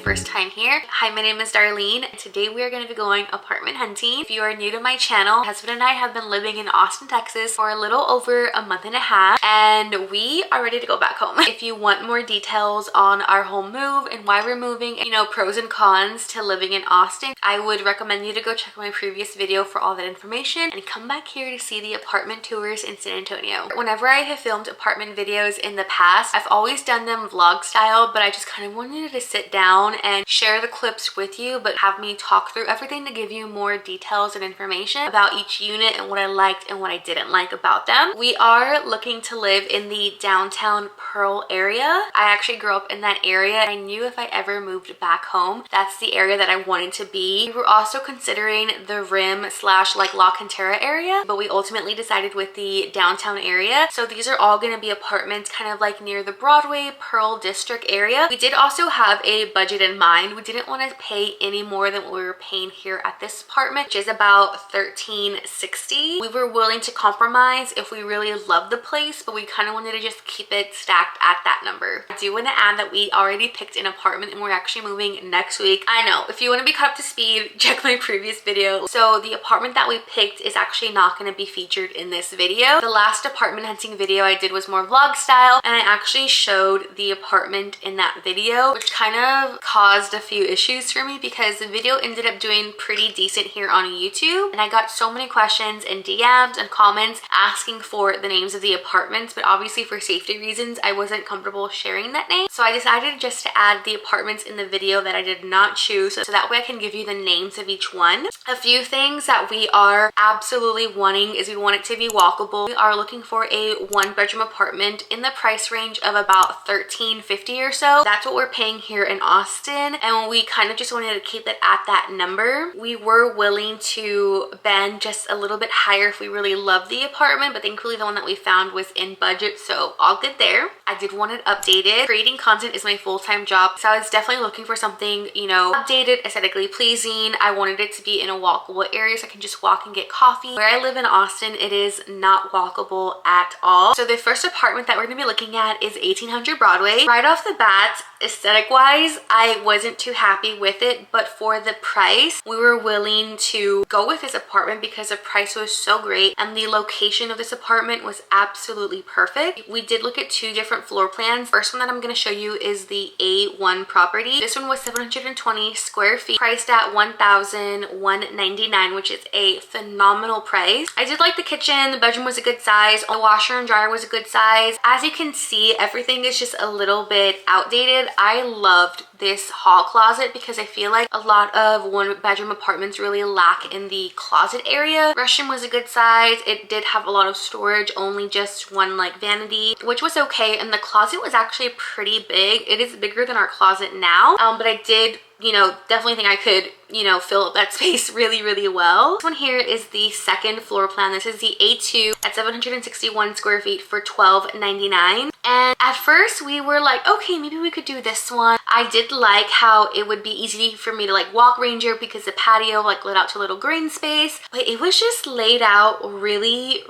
first time here, hi, my name is Darlene, and today we are going to be going apartment hunting. If you are new to my channel, my husband and I have been living in Austin, Texas for a little over a month and a half, and we are ready to go back home. If you want more details on our home move and why we're moving, you know, pros and cons to living in Austin, I would recommend you to go check my previous video for all that information and come back here to see the apartment tours in San Antonio. Whenever I have filmed apartment videos in the past, I've always done them vlog style, but I just kind of wanted to sit down and share the clips with you, but have me talk through everything to give you more details and information about each unit and what I liked and what I didn't like about them. We are looking to live in the downtown Pearl area. I actually grew up in that area. I knew if I ever moved back home, that's the area that I wanted to be. We were also considering the Rim / like La Cantera area, but we ultimately decided with the downtown area. So these are all going to be apartments kind of like near the Broadway Pearl district area. We did also have a budget in mind. We didn't want to pay any more than what we were paying here at this apartment, which is about $13.60. We were willing to compromise if we really loved the place, but we kind of wanted to just keep it stacked at that number. I do want to add that we already picked an apartment and we're actually moving next week. I know, if you want to be caught up to speed, check my previous video. So the apartment that we picked is actually not going to be featured in this video. The last apartment hunting video I did was more vlog style, and I actually showed the apartment in that video, which kind of caused a few issues for me because the video ended up doing pretty decent here on YouTube, and I got so many questions and DMs and comments asking for the names of the apartments, but obviously for safety reasons I wasn't comfortable sharing that name, so I decided just to add the apartments in the video that I did not choose, so that way I can give you the names of each one. A few things that we are absolutely wanting is we want it to be walkable. We are looking for a 1-bedroom apartment in the price range of about $13.50 or so. That's what we're paying here in Austin, and we kind of just wanted to keep it at that number. We were willing to bend just a little bit higher if we really loved the apartment, but thankfully the one that we found was in budget, so all good there. I did want it updated. Creating content is my full-time job, so I was definitely looking for something, you know, updated, aesthetically pleasing. I wanted it to be in a walkable area so I can just walk and get coffee. Where I live in Austin, it is not walkable at all. So the first apartment that we're gonna be looking at is 1800 Broadway. Right off the bat, aesthetic wise, I wasn't too happy with it, but for the price, we were willing to go with this apartment because the price was so great and the location of this apartment was absolutely perfect. We did look at 2 different floor plans. First one that I'm going to show you is the A1 property. This one was 720 square feet, priced at $1,199, which is a phenomenal price. I did like the kitchen. The bedroom was a good size. The washer and dryer was a good size. As you can see, everything is just a little bit outdated. I loved this hall closet because I feel like a lot of 1-bedroom apartments really lack in the closet area. Restroom was a good size. It did have a lot of storage, only just one like vanity, which was okay, and the closet was actually pretty big. It is bigger than our closet now, but I did, you know, definitely think I could, you know, fill up that space really well. This one here is the second floor plan. This is the A2 at 761 square feet for $12.99. And at first we were like, okay, maybe we could do this one. I did like how it would be easy for me to like walk ranger because the patio like lit out to a little green space, but it was just laid out really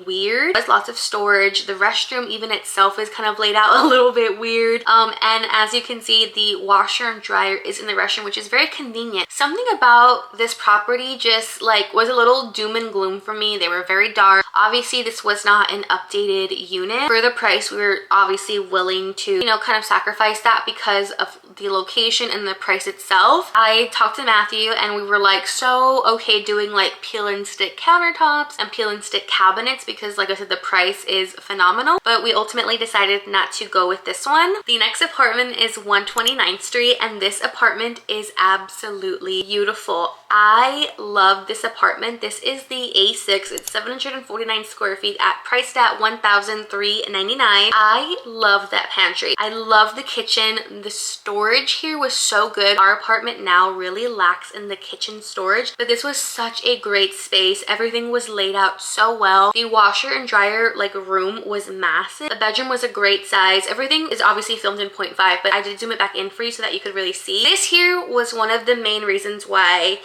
weird. There's lots of storage. The restroom even itself is kind of laid out a little bit weird. And as you can see, the washer and dryer is in the restroom, which is very convenient. Something about this property just like was a little doom and gloom for me. They were very dark. Obviously this was not an updated unit. For the price, we were obviously willing to, you know, kind of sacrifice that because of the location and the price itself. I talked to Matthew and we were like so okay doing like peel and stick countertops and peel and stick cabinets because like I said, the price is phenomenal, but we ultimately decided not to go with this one. The next apartment is 129th Street, and this apartment is absolutely beautiful. I love this apartment. This is the A6. It's 749 square feet priced at $1,399. I love that pantry. I love the kitchen. The storage here was so good. Our apartment now really lacks in the kitchen storage, but this was such a great space. Everything was laid out so well. The washer and dryer like room was massive. The bedroom was a great size. Everything is obviously filmed in 0.5, but I did zoom it back in for you so that you could really see. This here was one of the main reasons why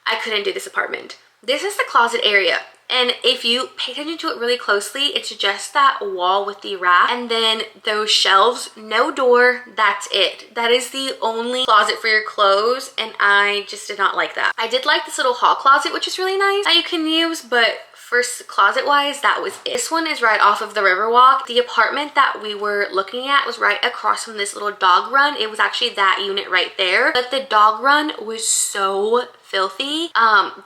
I couldn't do this apartment. This is the closet area. And if you pay attention to it really closely, it's just that wall with the rack and then those shelves, no door, that's it. That is the only closet for your clothes, and I just did not like that. I did like this little hall closet, which is really nice that you can use, but first closet wise, that was it. This one is right off of the Riverwalk. The apartment that we were looking at was right across from this little dog run. It was actually that unit right there, but the dog run was so filthy.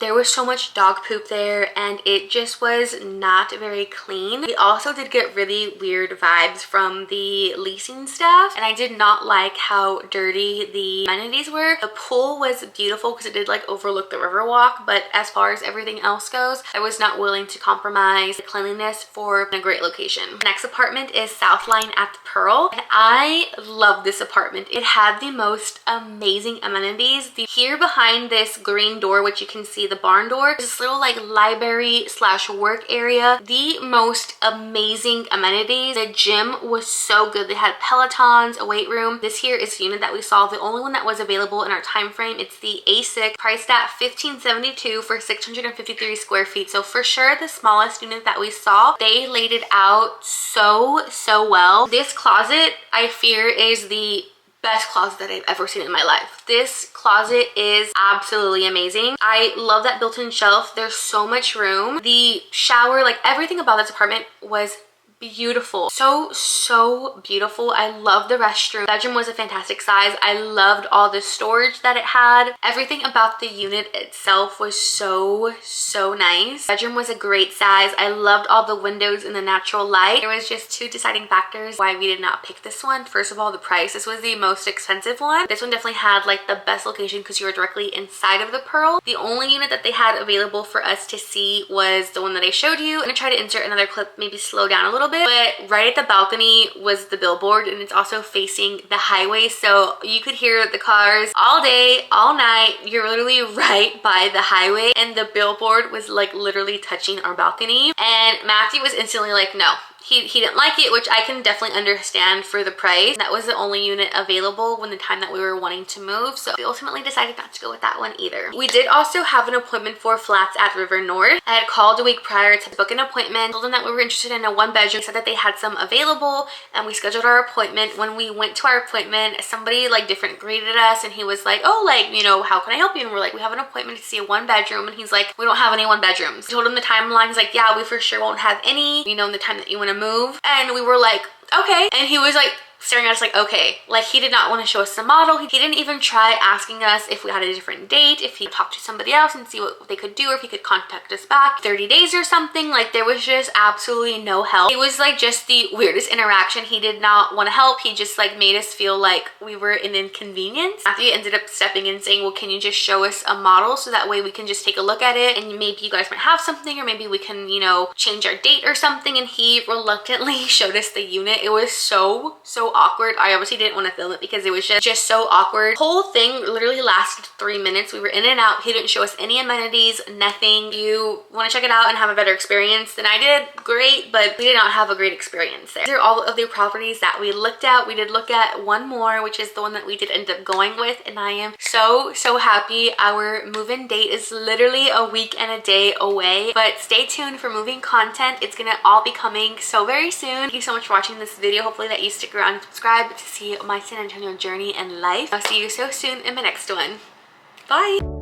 There was so much dog poop there and it just was not very clean. We also did get really weird vibes from the leasing staff, and I did not like how dirty the amenities were. The pool was beautiful because it did like overlook the Riverwalk, but as far as everything else goes, I was not willing to compromise the cleanliness for a great location. The next apartment is Southline at the Pearl, and I love this apartment. It had the most amazing amenities. Here behind this green door, which you can see the barn door, this little like library slash work area. The most amazing amenities. The gym was so good. They had Pelotons, a weight room. This here is the unit that we saw, the only one that was available in our time frame. It's the A6, priced at $1,572 for 653 square feet. So for sure the smallest unit that we saw. They laid it out so well. This closet, I fear, is the best closet that I've ever seen in my life. This closet is absolutely amazing. I love that built-in shelf. There's so much room. The shower, like everything about this apartment was beautiful. So beautiful. I love the restroom. Bedroom was a fantastic size. I loved all the storage that it had. Everything about the unit itself was so nice. Bedroom was a great size. I loved all the windows and the natural light. There was just two deciding factors why we did not pick this one. First of all, the price. This was the most expensive one. This one definitely had like the best location because you were directly inside of the Pearl. The only unit that they had available for us to see was the one that I showed you. I'm gonna try to insert another clip, maybe slow down a little bit, but right at the balcony was the billboard, and it's also facing the highway, so you could hear the cars all day, all night. You're literally right by the highway, and the billboard was like literally touching our balcony, and Matthew was instantly like, no. He didn't like it, which I can definitely understand for the price. That was the only unit available when the time that we were wanting to move, so we ultimately decided not to go with that one either. We did also have an appointment for flats at River North. I had called a week prior to book an appointment, told them that we were interested in a one bedroom, said that they had some available, and we scheduled our appointment. When we went to our appointment, somebody like different greeted us, and he was like, oh, like, you know, how can I help you? And we're like, we have an appointment to see a one bedroom, and he's like, we don't have any one bedrooms. We told him the timeline. He's like, yeah, we for sure won't have any, you know, in the time that you want to move. And we were like, okay. And he was like staring at us like, okay. Like, he did not want to show us the model. He didn't even try asking us if we had a different date, if he talked to somebody else and see what they could do, or if he could contact us back 30 days or something. Like, there was just absolutely no help. It was like just the weirdest interaction. He did not want to help. He just like made us feel like we were an inconvenience. Matthew ended up stepping in saying, well, can you just show us a model so that way we can just take a look at it, and maybe you guys might have something, or maybe we can, you know, change our date or something. And he reluctantly showed us the unit. It was so awkward. I obviously didn't want to film it because it was just so awkward. The whole thing literally lasted 3 minutes. We were in and out. He didn't show us any amenities, nothing. You want to check it out and have a better experience than I did, great, but we did not have a great experience there. These are all of the properties that we looked at. We did look at one more, which is the one that we did end up going with, and I am so happy. Our move-in date is literally a week and a day away, but stay tuned for moving content. It's gonna all be coming so very soon. Thank you so much for watching this video. Hopefully that you stick around and subscribe to see my San Antonio journey and life. I'll see you so soon in my next one. Bye!